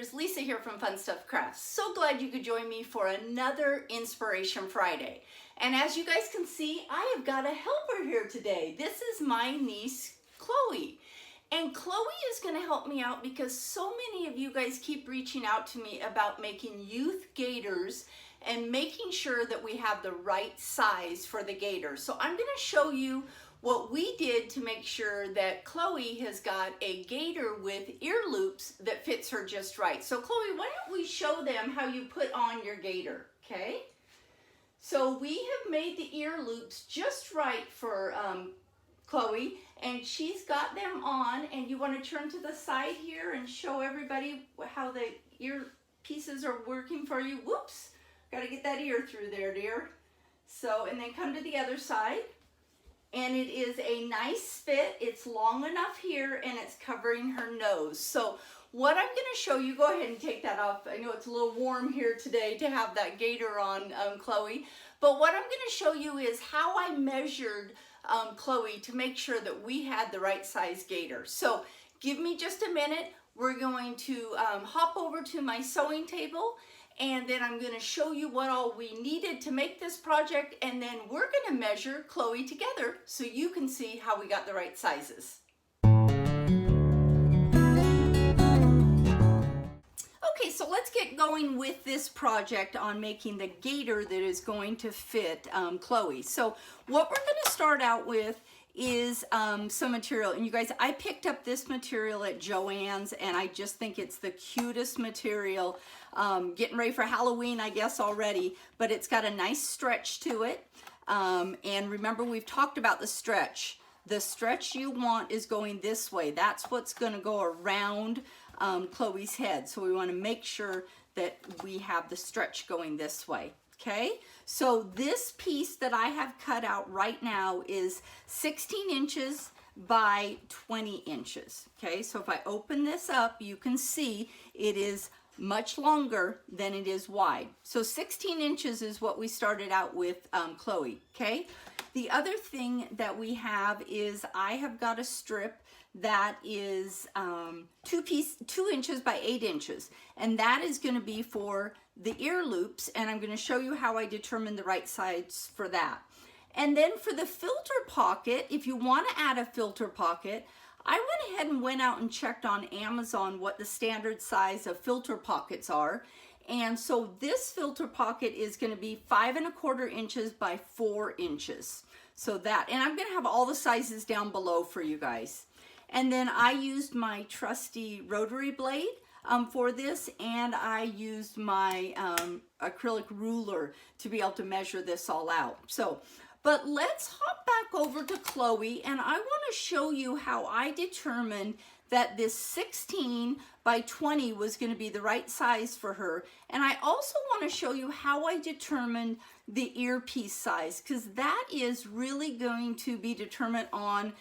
Gators, Lisa here from Fun Stuff Crafts. So glad you could join me for another Inspiration Friday. And as you guys can see, I have got a helper here today. This is my niece, Chloe. And Chloe is going to help me out because so many of you guys keep reaching out to me about making youth gaiters and making sure that we have the right size for the gaiter. So I'm going to show you what we did to make sure that Chloe has got a gaiter with ear loops that fits her just right. So Chloe, why don't we show them how you put on your gaiter, okay? So we have made the ear loops just right for Chloe, and she's got them on, and you want to turn to the side here and show everybody how the ear pieces are working for you. Whoops, got to get that ear through there, dear. So, and then come to the other side. And it is a nice fit. It's long enough here and it's covering her nose. So what I'm gonna show you, go ahead and take that off. I know it's a little warm here today to have that gaiter on, Chloe. But what I'm gonna show you is how I measured Chloe to make sure that we had the right size gaiter. So give me just a minute. We're going to hop over to my sewing table, and then I'm going to show you what all we needed to make this project, and then we're going to measure Chloe together so you can see how we got the right sizes. Okay, so let's get going with this project on making the gaiter that is going to fit Chloe. So what we're going to start out with is some material, and you guys, I picked up this material at Joann's, and I just think it's the cutest material. Getting ready for Halloween, I guess, already, but it's got a nice stretch to it. And remember, we've talked about the stretch. The stretch you want is going this way. That's what's going to go around Chloe's head. So we want to make sure that we have the stretch going this way. Okay, so this piece that I have cut out right now is 16 inches by 20 inches. Okay, so if I open this up, you can see it is much longer than it is wide. So 16 inches is what we started out with, Chloe. Okay, the other thing that we have is I have got a strip that is 2 inches by 8 inches, and that is going to be for the ear loops, and I'm going to show you how I determine the right size for that. And then for the filter pocket, if you want to add a filter pocket, I went ahead and went out and checked on Amazon what the standard size of filter pockets are. And so this filter pocket is going to be 5 1/4 inches by 4 inches. So that, and I'm going to have all the sizes down below for you guys. And then I used my trusty rotary blade for this, and I used my acrylic ruler to be able to measure this all out. So, but let's hop back over to Chloe, and I want to show you how I determined that this 16 by 20 was going to be the right size for her. And I also want to show you how I determined the earpiece size, because that is really going to be determined on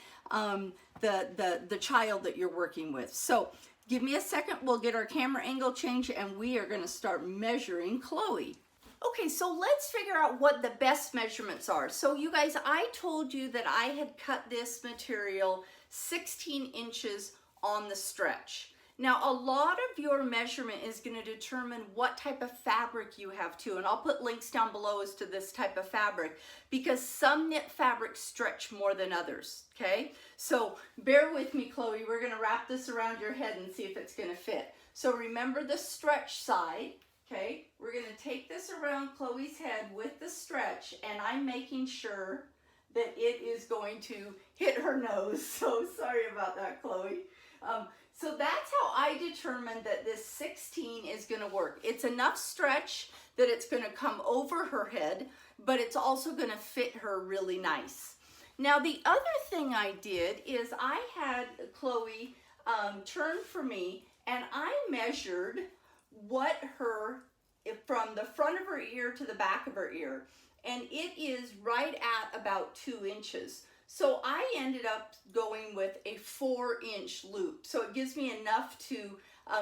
the child that you're working with. So give me a second, we'll get our camera angle changed, and we are going to start measuring Chloe. Okay, so let's figure out what the best measurements are. So you guys, I told you that I had cut this material 16 inches on the stretch. Now, a lot of your measurement is going to determine what type of fabric you have too, and I'll put links down below as to this type of fabric, because some knit fabrics stretch more than others, okay? So bear with me, Chloe. We're going to wrap this around your head and see if it's going to fit. So remember the stretch side, okay? We're going to take this around Chloe's head with the stretch, and I'm making sure that it is going to hit her nose. So sorry about that, Chloe. So that's how I determined that this 16 is going to work. It's enough stretch that it's going to come over her head, but it's also going to fit her really nice. Now, the other thing I did is I had Chloe turn for me, and I measured what from the front of her ear to the back of her ear, and it is right at about 2 inches. So I ended up going with a 4-inch loop. So it gives me enough to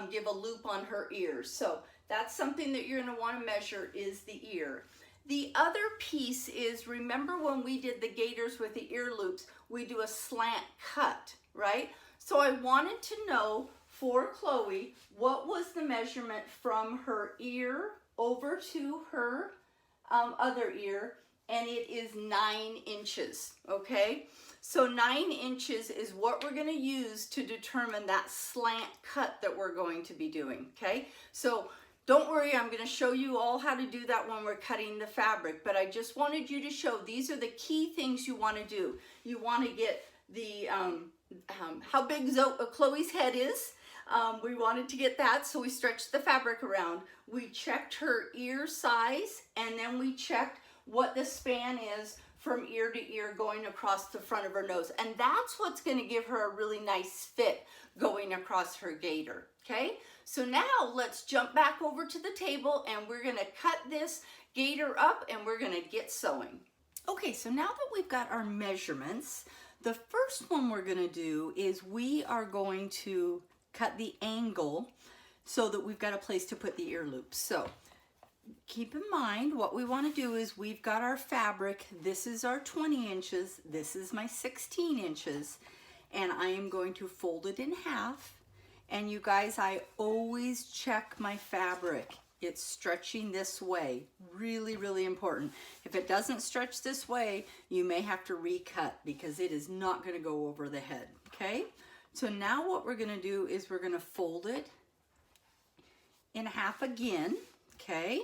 give a loop on her ears. So that's something that you're going to want to measure, is the ear. The other piece is, remember when we did the gaiters with the ear loops, we do a slant cut, right? So I wanted to know for Chloe, what was the measurement from her ear over to her other ear? And it is 9 inches, okay? So 9 inches is what we're gonna use to determine that slant cut that we're going to be doing, okay? So don't worry, I'm gonna show you all how to do that when we're cutting the fabric, but I just wanted you to show these are the key things you wanna do. You wanna get the, how big Chloe's head is. We wanted to get that, so we stretched the fabric around. We checked her ear size, and then we checked what the span is from ear to ear going across the front of her nose. And that's what's gonna give her a really nice fit going across her gaiter, okay? So now let's jump back over to the table and we're gonna cut this gaiter up and we're gonna get sewing. Okay, so now that we've got our measurements, the first one we're gonna do is we are going to cut the angle so that we've got a place to put the ear loops. So keep in mind what we want to do is we've got our fabric. This is our 20 inches. This is my 16 inches. And I am going to fold it in half. And you guys, I always check my fabric. It's stretching this way. Really, really important. If it doesn't stretch this way, you may have to recut because it is not going to go over the head. Okay? So now what we're going to do is we're going to fold it in half again. Okay?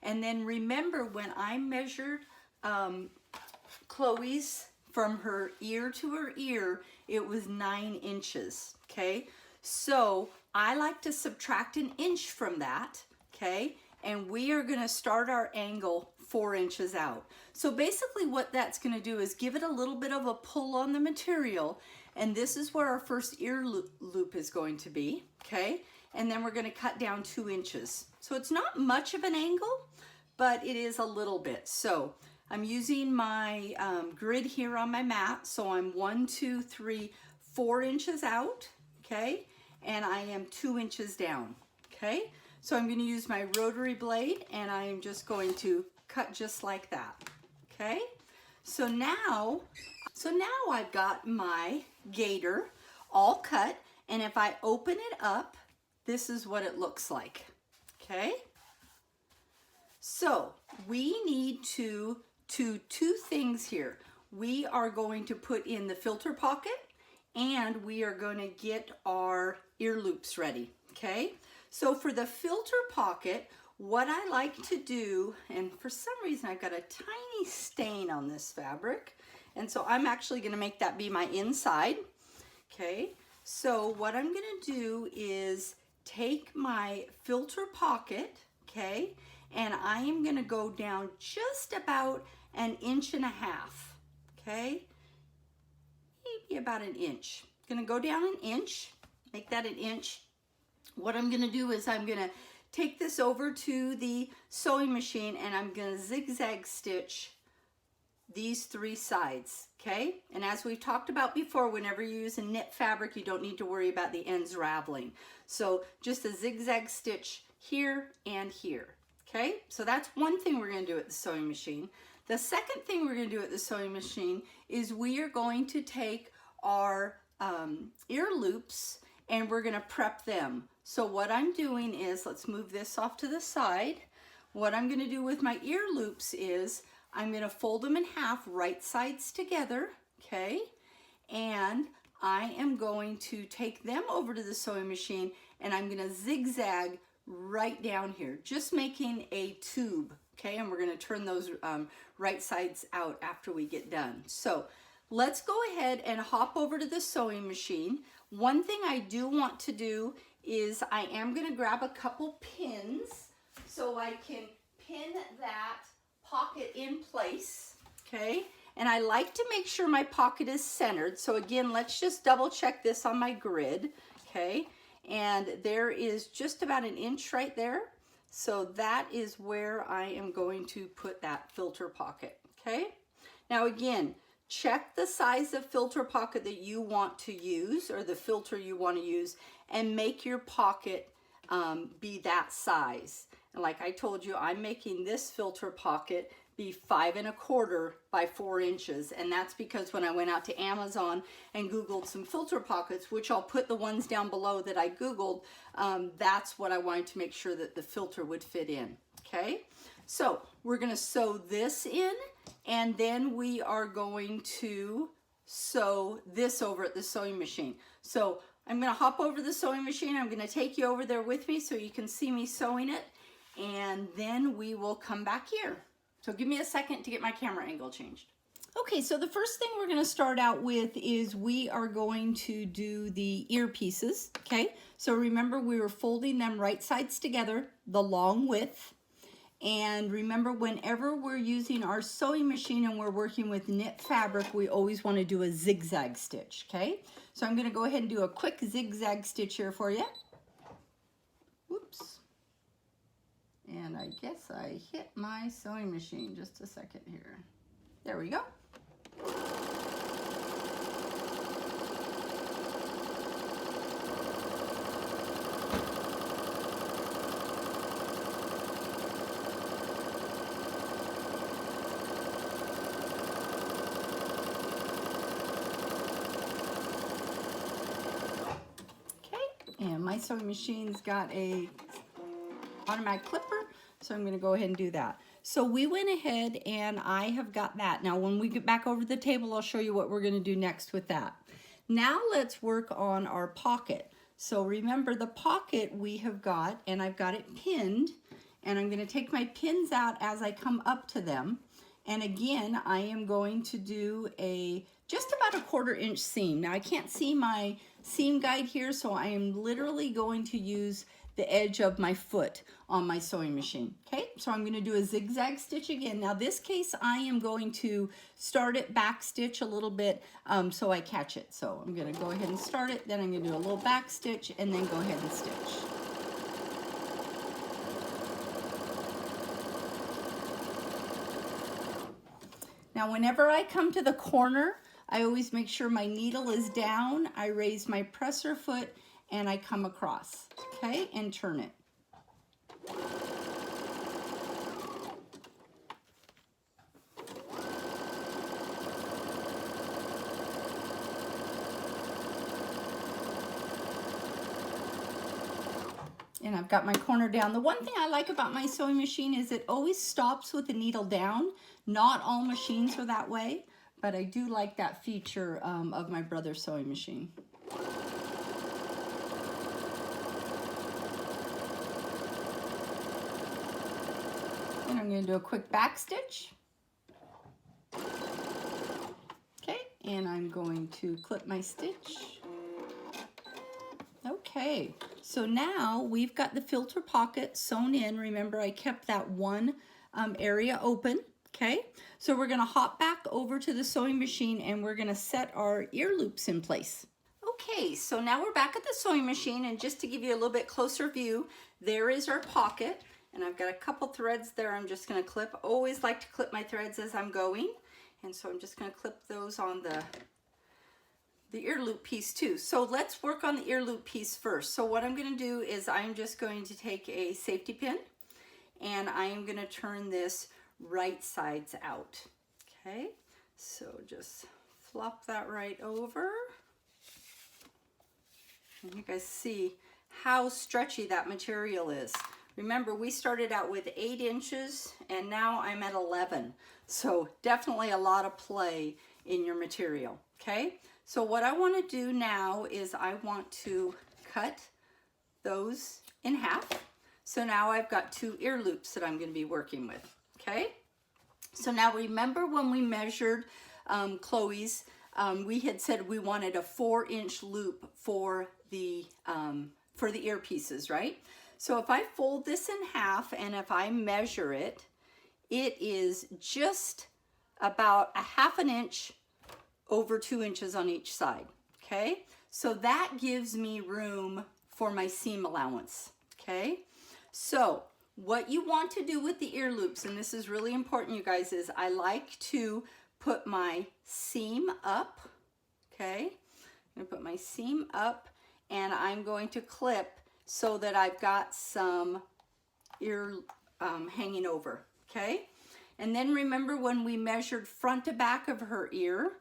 And then remember when I measured Chloe's from her ear to her ear, it was 9 inches. Okay? So I like to subtract an inch from that. Okay? And we are going to start our angle 4 inches out. So basically what that's going to do is give it a little bit of a pull on the material. And this is where our first ear loop is going to be. Okay? And then we're going to cut down 2 inches. So it's not much of an angle, but it is a little bit. So I'm using my grid here on my mat. So I'm 1, 2, 3, 4 inches out. Okay? And I am 2 inches down. Okay? So I'm going to use my rotary blade and I am just going to cut just like that. Okay? So now I've got my gaiter all cut, and if I open it up, this is what it looks like. Okay? So we need to do 2 things here. We are going to put in the filter pocket and we are going to get our ear loops ready. Okay? So for the filter pocket, what I like to do, and for some reason I've got a tiny stain on this fabric, and so I'm actually going to make that be my inside. Okay, so what I'm going to do is take my filter pocket, okay, and I am going to go down just about 1.5 inches, okay, maybe about 1 inch. Going to go down 1 inch, make that 1 inch. What I'm going to do is I'm going to take this over to the sewing machine and I'm going to zigzag stitch these 3 sides, okay? And as we've talked about before, whenever you use a knit fabric, you don't need to worry about the ends raveling. So just a zigzag stitch here and here, okay? So that's one thing we're going to do at the sewing machine. The second thing we're going to do at the sewing machine is we are going to take our ear loops and we're going to prep them. So what I'm doing is, let's move this off to the side. What I'm going to do with my ear loops is I'm going to fold them in half, right sides together, okay? And I am going to take them over to the sewing machine and I'm going to zigzag right down here, just making a tube, okay? And we're going to turn those right sides out after we get done. So let's go ahead and hop over to the sewing machine. One thing I do want to do is I am going to grab a couple pins so I can pin that pocket in place, okay? And I like to make sure my pocket is centered. So again, let's just double check this on my grid, okay? And there is just about 1 inch right there. So that is where I am going to put that filter pocket, okay? Now again, check the size of filter pocket that you want to use or the filter you want to use and make your pocket be that size. And like I told you, I'm making this filter pocket be 5 1/4 by 4 inches. And that's because when I went out to Amazon and Googled some filter pockets, which I'll put the ones down below that I Googled, that's what I wanted to make sure that the filter would fit in, okay? So we're gonna sew this in, and then we are going to sew this over at the sewing machine. So I'm gonna hop over the sewing machine. I'm gonna take you over there with me so you can see me sewing it, and then we will come back here. So give me a second to get my camera angle changed. Okay, so the first thing we're gonna start out with is we are going to do the earpieces, okay? So remember, we were folding them right sides together, the long width. And remember, whenever we're using our sewing machine and we're working with knit fabric, we always want to do a zigzag stitch, okay? So I'm gonna go ahead and do a quick zigzag stitch here for you. Whoops. And I guess I hit my sewing machine. Just a second here. There we go. Okay, and my sewing machine's got a automatic clipper, so I'm going to go ahead and do that. So we went ahead and I have got that. Now when we get back over the table, I'll show you what we're going to do next with that. Now let's work on our pocket. So remember, the pocket we have got, and I've got it pinned, and I'm going to take my pins out as I come up to them. And again, I am going to do a just about a 1/4 inch seam. Now I can't see my seam guide here, so I am literally going to use the edge of my foot on my sewing machine. Okay, so I'm going to do a zigzag stitch again. Now this case, I am going to start it back stitch a little bit so I catch it. So I'm going to go ahead and start it, then I'm going to do a little back stitch, and then go ahead and stitch. Now whenever I come to the corner, I always make sure my needle is down. I raise my presser foot and I come across, okay, and turn it. And I've got my corner down. The one thing I like about my sewing machine is it always stops with the needle down. Not all machines are that way, but I do like that feature of my brother's sewing machine. And I'm going to do a quick back stitch. Okay, and I'm going to clip my stitch. Okay, so now we've got the filter pocket sewn in. Remember, I kept that one area open. Okay, so we're going to hop back over to the sewing machine and we're going to set our ear loops in place. Okay, so now we're back at the sewing machine, and just to give you a little bit closer view, there is our pocket. And I've got a couple threads there I'm just going to clip. Always like to clip my threads as I'm going. And so I'm just going to clip those on the ear loop piece too. So let's work on the ear loop piece first. So what I'm going to do is I'm just going to take a safety pin and I am going to turn this right sides out. Okay, so just flop that right over. And you guys see how stretchy that material is. Remember, we started out with 8 inches and now I'm at 11. So definitely a lot of play in your material, okay? So what I want to do now is I want to cut those in half. So now I've got 2 ear loops that I'm going to be working with, okay? So now remember when we measured Chloe's, we had said we wanted a 4-inch loop for the earpieces, right? So if I fold this in half and if I measure it, it is just about a 1/2 inch over 2 inches on each side, okay? So that gives me room for my seam allowance, okay? So what you want to do with the ear loops, and this is really important, you guys, is I like to put my seam up, okay? I'm gonna put my seam up and I'm going to clip so that I've got some ear hanging over, okay? And then remember when we measured front to back of her ear,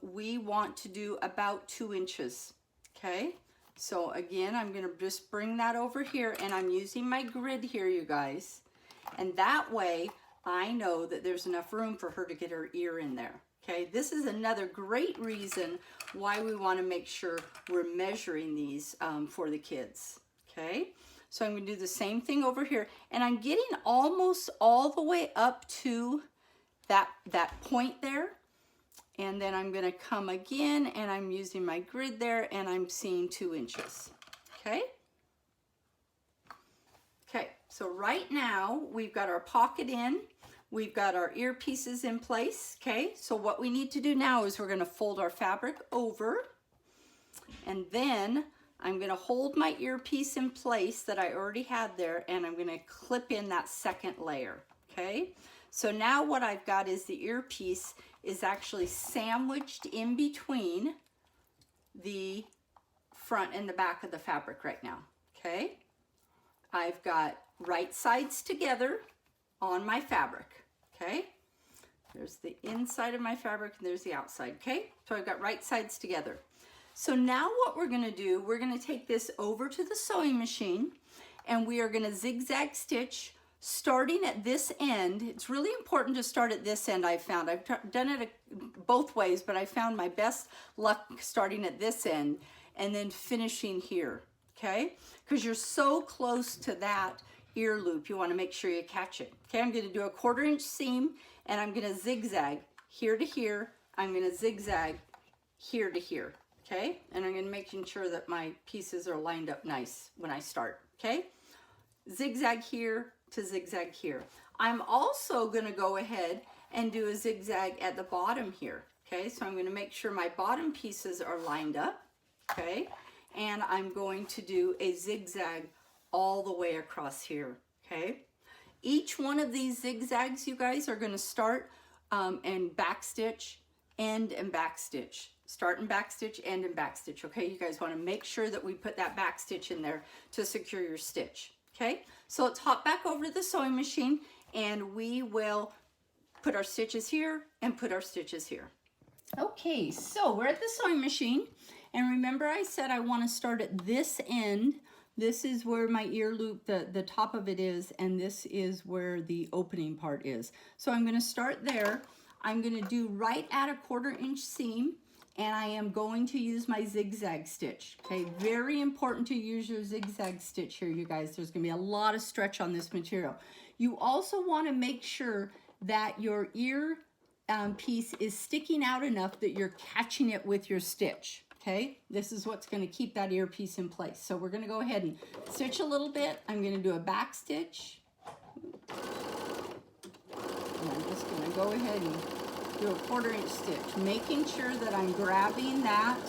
we want to do about 2 inches, okay? So again, I'm gonna just bring that over here, and I'm using my grid here, you guys. And that way, I know that there's enough room for her to get her ear in there, okay? This is another great reason why we wanna make sure we're measuring these for the kids, okay? So I'm gonna do the same thing over here, and I'm getting almost all the way up to that point there. And then I'm gonna come again, and I'm using my grid there, and I'm seeing 2 inches, okay? Okay, so right now, we've got our pocket in, we've got our earpieces in place, okay? So what we need to do now is we're gonna fold our fabric over, and then I'm gonna hold my earpiece in place that I already had there, and I'm gonna clip in that second layer, okay? So now what I've got is the earpiece is actually sandwiched in between the front and the back of the fabric right now, okay? I've got right sides together on my fabric, okay? There's the inside of my fabric and there's the outside, okay? So I've got right sides together. So now what we're gonna do, we're gonna take this over to the sewing machine, and we are gonna zigzag stitch starting at this end. It's really important to start at this end, I've found. I've done it both ways, but I found my best luck starting at this end and then finishing here, okay? Because you're so close to that ear loop, you want to make sure you catch it. Okay, I'm going to do a 1/4 inch seam, and I'm going to zigzag here to here. I'm going to zigzag here to here, okay? And I'm going to making sure that my pieces are lined up nice when I start, okay? Zigzag here to zigzag here. I'm also going to go ahead and do a zigzag at the bottom here, okay? So I'm going to make sure my bottom pieces are lined up, okay? And I'm going to do a zigzag all the way across here, okay? Each one of these zigzags, you guys, are going to start and back stitch, end and back stitch. Start and back stitch, end and back stitch, okay? You guys want to make sure that we put that back stitch in there to secure your stitch. Okay, so let's hop back over to the sewing machine, and we will put our stitches here and put our stitches here. Okay, so we're at the sewing machine, and remember I said I want to start at this end. This is where my ear loop, the top of it is, and this is where the opening part is. So I'm going to start there. I'm going to do right at a 1/4 inch seam, and I am going to use my zigzag stitch, okay? Very important to use your zigzag stitch here, you guys. There's gonna be a lot of stretch on this material. You also wanna make sure that your ear piece is sticking out enough that you're catching it with your stitch, okay? This is what's gonna keep that ear piece in place. So we're gonna go ahead and stitch a little bit. I'm gonna do a back stitch. And I'm just gonna go ahead and do a 1/4 inch stitch, making sure that I'm grabbing that,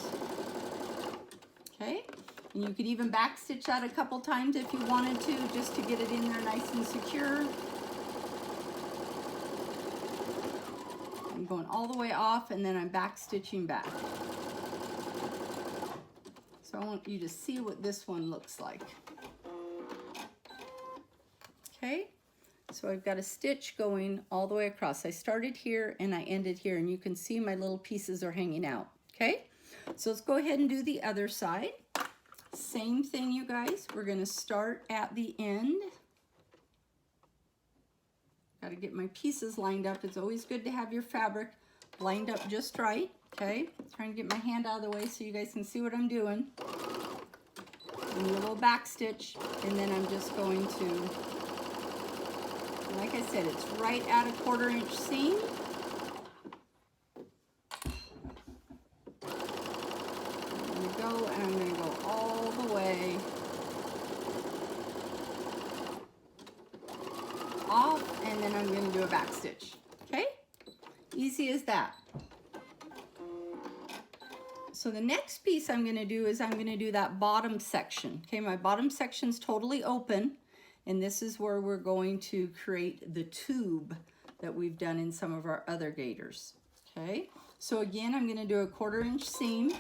okay? And you could even back stitch that a couple times if you wanted to, just to get it in there nice and secure. I'm going all the way off, and then I'm back stitching back. So I want you to see what this one looks like. Okay? So I've got a stitch going all the way across. I started here and I ended here, and you can see my little pieces are hanging out, okay? So let's go ahead and do the other side. Same thing, you guys. We're gonna start at the end. Gotta get my pieces lined up. It's always good to have your fabric lined up just right, okay? Trying to get my hand out of the way so you guys can see what I'm doing. And do a little back stitch, and then I'm just going to, like I said, it's right at a 1/4 inch seam. I'm going to go, and I'm going to go all the way off, and then I'm going to do a back stitch. Okay? Easy as that. So the next piece I'm going to do is I'm going to do that bottom section. Okay, my bottom section's totally open. And this is where we're going to create the tube that we've done in some of our other gaiters, okay? So again, I'm gonna do a 1/4 inch seam,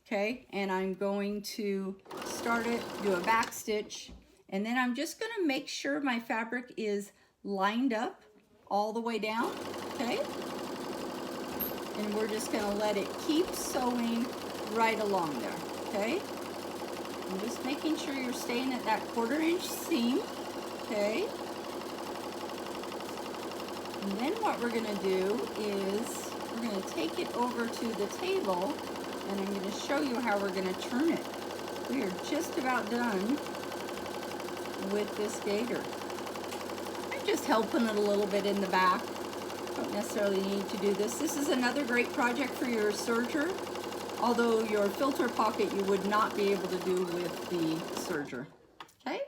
okay? And I'm going to start it, do a back stitch, and then I'm just gonna make sure my fabric is lined up all the way down, okay? And we're just gonna let it keep sewing right along there, okay? I'm just making sure you're staying at that 1/4 inch seam, okay? And then what we're gonna do is we're gonna take it over to the table, and I'm gonna show you how we're gonna turn it. We are just about done with this gaiter. I'm just helping it a little bit in the back. Don't necessarily need to do this. This is another great project for your serger, although your filter pocket you would not be able to do with the serger. Okay,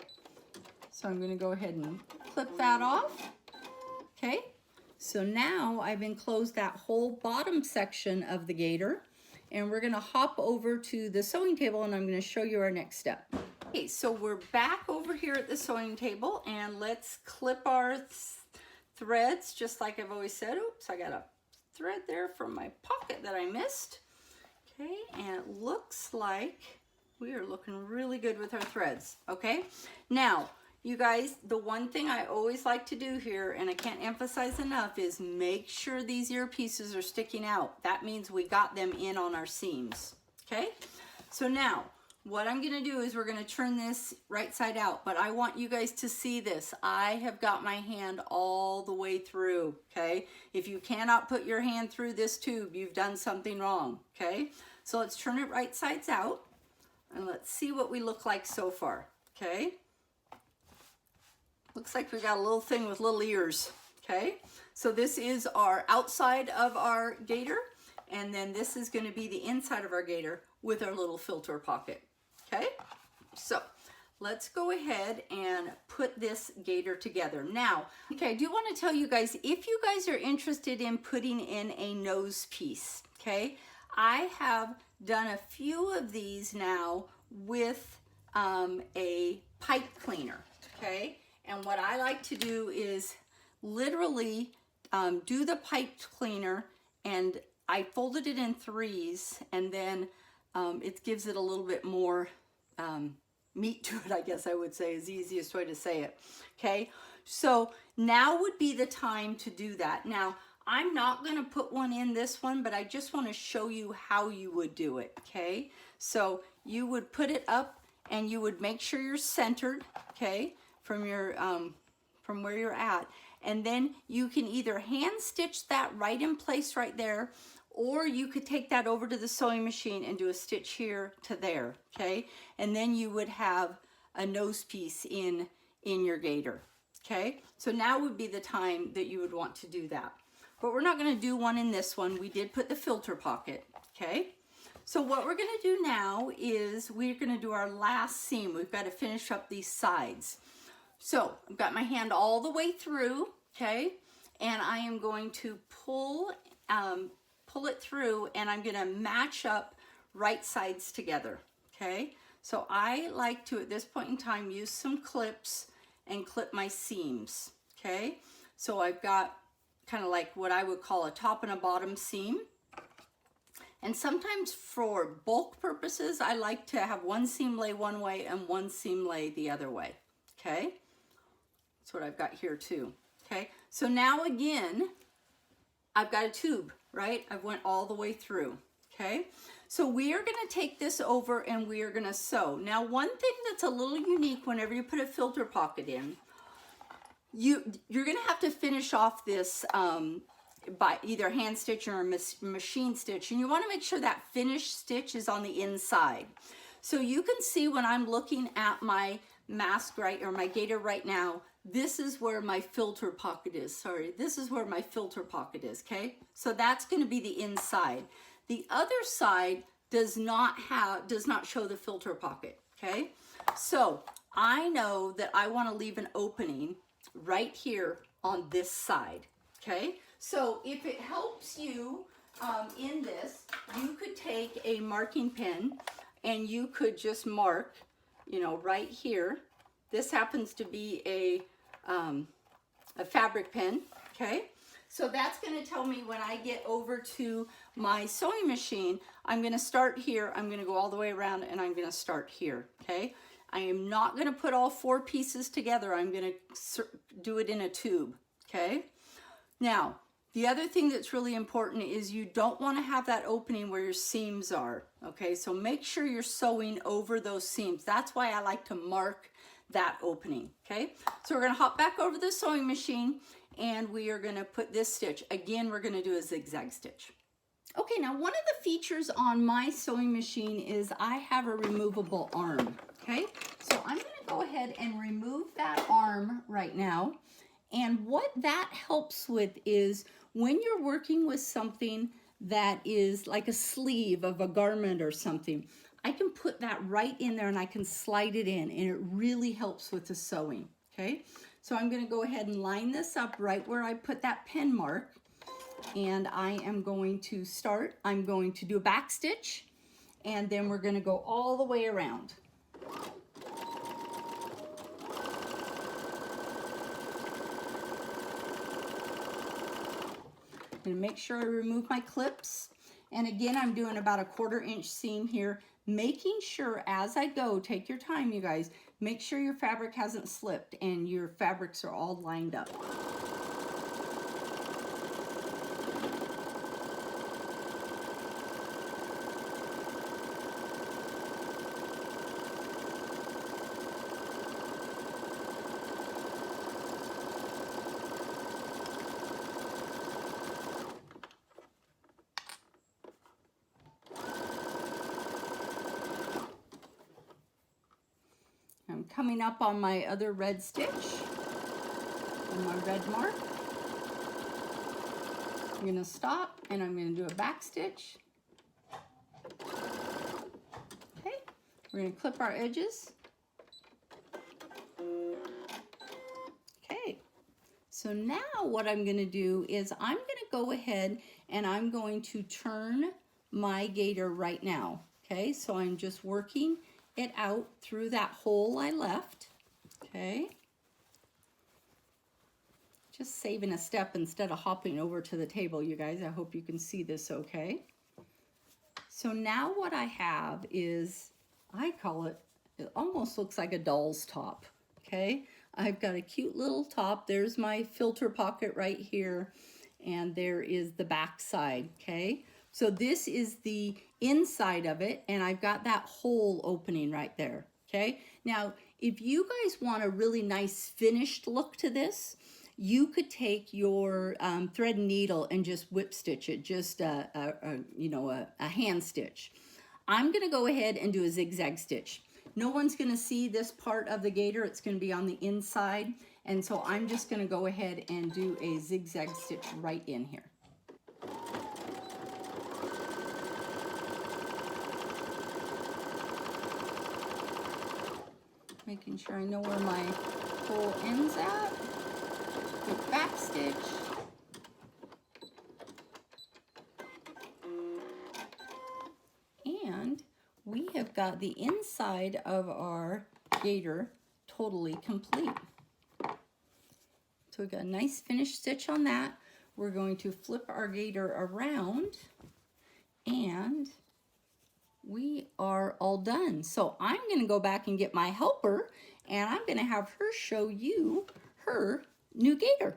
so I'm going to go ahead and clip that off. Okay, so now I've enclosed that whole bottom section of the gaiter, and we're going to hop over to the sewing table, and I'm going to show you our next step. Okay, so we're back over here at the sewing table, and let's clip our threads just like I've always said. Oops, I got a thread there from my pocket that I missed. Okay, and it looks like we are looking really good with our threads. Okay, now you guys, the one thing I always like to do here, and I can't emphasize enough, is make sure these ear pieces are sticking out. That means we got them in on our seams. Okay, so now what I'm gonna do is we're gonna turn this right side out, but I want you guys to see this. I have got my hand all the way through, okay? If you cannot put your hand through this tube, you've done something wrong, okay? So let's turn it right sides out, and let's see what we look like so far, okay? Looks like we got a little thing with little ears, okay? So this is our outside of our gaiter, and then this is gonna be the inside of our gaiter with our little filter pocket. Okay, so let's go ahead and put this gaiter together. Now, okay, I do want to tell you guys, if you guys are interested in putting in a nose piece, okay, I have done a few of these now with a pipe cleaner, okay, and what I like to do is literally do the pipe cleaner, and I folded it in 3s, and then it gives it a little bit more meat to it, I guess I would say is the easiest way to say it. Okay, so now would be the time to do that. Now, I'm not going to put one in this one, but I just want to show you how you would do it. Okay, so you would put it up, and you would make sure you're centered, okay, from your from where you're at, and then you can either hand stitch that right in place right there, or you could take that over to the sewing machine and do a stitch here to there, okay? And then you would have a nose piece in your gaiter, okay? So now would be the time that you would want to do that. But we're not gonna do one in this one. We did put the filter pocket, okay? So what we're gonna do now is we're gonna do our last seam. We've got to finish up these sides. So I've got my hand all the way through, okay? And I am going to pull it through, and I'm gonna match up right sides together, okay? So I like to, at this point in time, use some clips and clip my seams, okay? So I've got kind of like what I would call a top and a bottom seam. And sometimes for bulk purposes, I like to have one seam lay one way and one seam lay the other way, okay? That's what I've got here too, okay? So now again, I've got a tube, right? I went all the way through, okay? So we are gonna take this over and we are gonna sew. Now, one thing that's a little unique whenever you put a filter pocket in, you're gonna have to finish off this by either hand stitch or machine stitch, and you wanna make sure that finished stitch is on the inside. So you can see when I'm looking at my mask right, or my gaiter right now, this is where my filter pocket is. Sorry, this is where my filter pocket is, okay? So that's gonna be the inside. The other side does not show the filter pocket, okay? So I know that I wanna leave an opening right here on this side, okay? So if it helps you in this, you could take a marking pen and you could just mark, you know, right here. This happens to be a fabric pen, okay? So that's gonna tell me when I get over to my sewing machine, I'm gonna start here, I'm gonna go all the way around, and I'm gonna start here, okay? I am not gonna put all 4 pieces together. I'm gonna do it in a tube, okay? Now, the other thing that's really important is you don't want to have that opening where your seams are, okay? So make sure you're sewing over those seams. That's why I like to mark that opening, okay? So we're going to hop back over the sewing machine and we are going to put this stitch. Again, we're going to do a zigzag stitch. Okay, now one of the features on my sewing machine is I have a removable arm, okay? So I'm going to go ahead and remove that arm right now. And what that helps with is when you're working with something that is like a sleeve of a garment or something, I can put that right in there and I can slide it in, and it really helps with the sewing, okay? So I'm going to go ahead and line this up right where I put that pen mark, and I am going to start. I'm going to do a back stitch, and then we're going to go all the way around. I'm going to make sure I remove my clips. And again, I'm doing about a 1/4 inch seam here, making sure as I go, take your time, you guys, make sure your fabric hasn't slipped and your fabrics are all lined up. I'm coming up on my other red stitch, on my red mark. I'm going to stop and I'm going to do a back stitch. Okay, we're going to clip our edges. Okay, so now what I'm going to do is I'm going to go ahead and I'm going to turn my gaiter right now. Okay, so I'm just working it out through that hole I left, okay? Just saving a step instead of hopping over to the table, you guys. I hope you can see this okay. So now what I have is, I call it, it almost looks like a doll's top, okay? I've got a cute little top. There's my filter pocket right here, and there is the back side, okay? So this is the inside of it, and I've got that hole opening right there, okay? Now, if you guys want a really nice finished look to this, you could take your thread and needle and just whip stitch it, just a hand stitch. I'm gonna go ahead and do a zigzag stitch. No one's gonna see this part of the gaiter. It's gonna be on the inside, and so I'm just gonna go ahead and do a zigzag stitch right in here. Making sure I know where my hole ends at. Good back stitch. And we have got the inside of our gaiter totally complete. So we've got a nice finished stitch on that. We're going to flip our gaiter around and we are all done. So I'm going to go back and get my helper and I'm going to have her show you her new gaiter.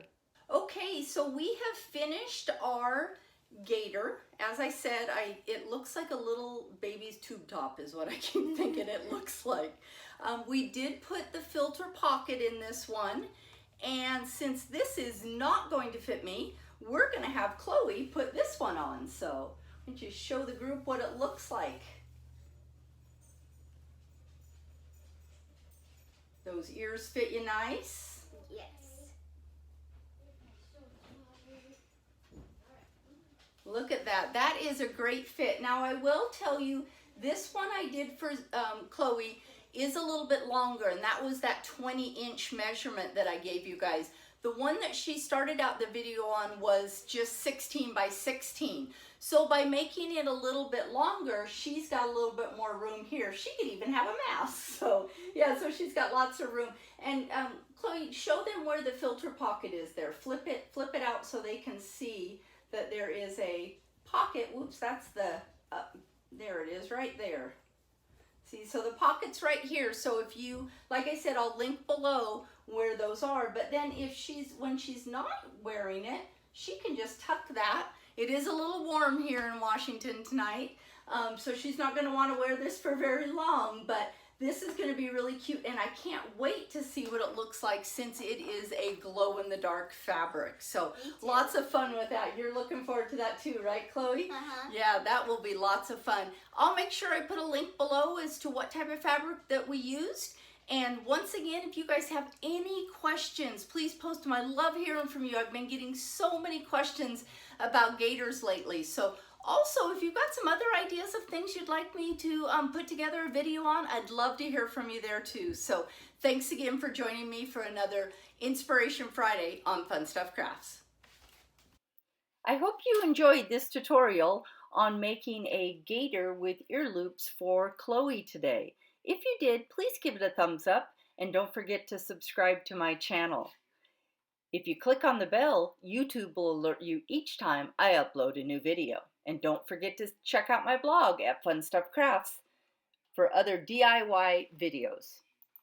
Okay, so we have finished our gaiter. As I said, it looks like a little baby's tube top is what I keep thinking it looks like. We did put the filter pocket in this one, and since this is not going to fit me, we're going to have Chloe put this one on. So why don't you show the group what it looks like. Those ears fit you nice? Yes. Look at that. That is a great fit. Now I will tell you, this one I did for Chloe is a little bit longer, and that was that 20-inch measurement that I gave you guys. The one that she started out the video on was just 16 by 16. So by making it a little bit longer, she's got a little bit more room here. She could even have a mask. So yeah, so she's got lots of room. And Chloe, show them where the filter pocket is there. Flip it out so they can see that there is a pocket. Whoops, that's the, there it is right there. See, so the pocket's right here. So if you, like I said, I'll link below where those are. But then if when she's not wearing it, she can just tuck that. It is a little warm here in Washington tonight, so she's not going to want to wear this for very long, but this is going to be really cute, and I can't wait to see what it looks like since it is a glow-in-the-dark fabric. So lots of fun with that. You're looking forward to that too, right, Chloe? Yeah, that will be lots of fun. I'll make sure I put a link below as to what type of fabric that we used. And once again, if you guys have any questions, please post them. I love hearing from you. I've been getting so many questions about gaiters lately. So also, if you've got some other ideas of things you'd like me to put together a video on, I'd love to hear from you there too. So thanks again for joining me for another Inspiration Friday on Fun Stuff Crafts. I hope you enjoyed this tutorial on making a gaiter with ear loops for Chloe today. If you did, please give it a thumbs up and don't forget to subscribe to my channel. If you click on the bell, YouTube will alert you each time I upload a new video. And don't forget to check out my blog at Fun Stuff Crafts for other DIY videos.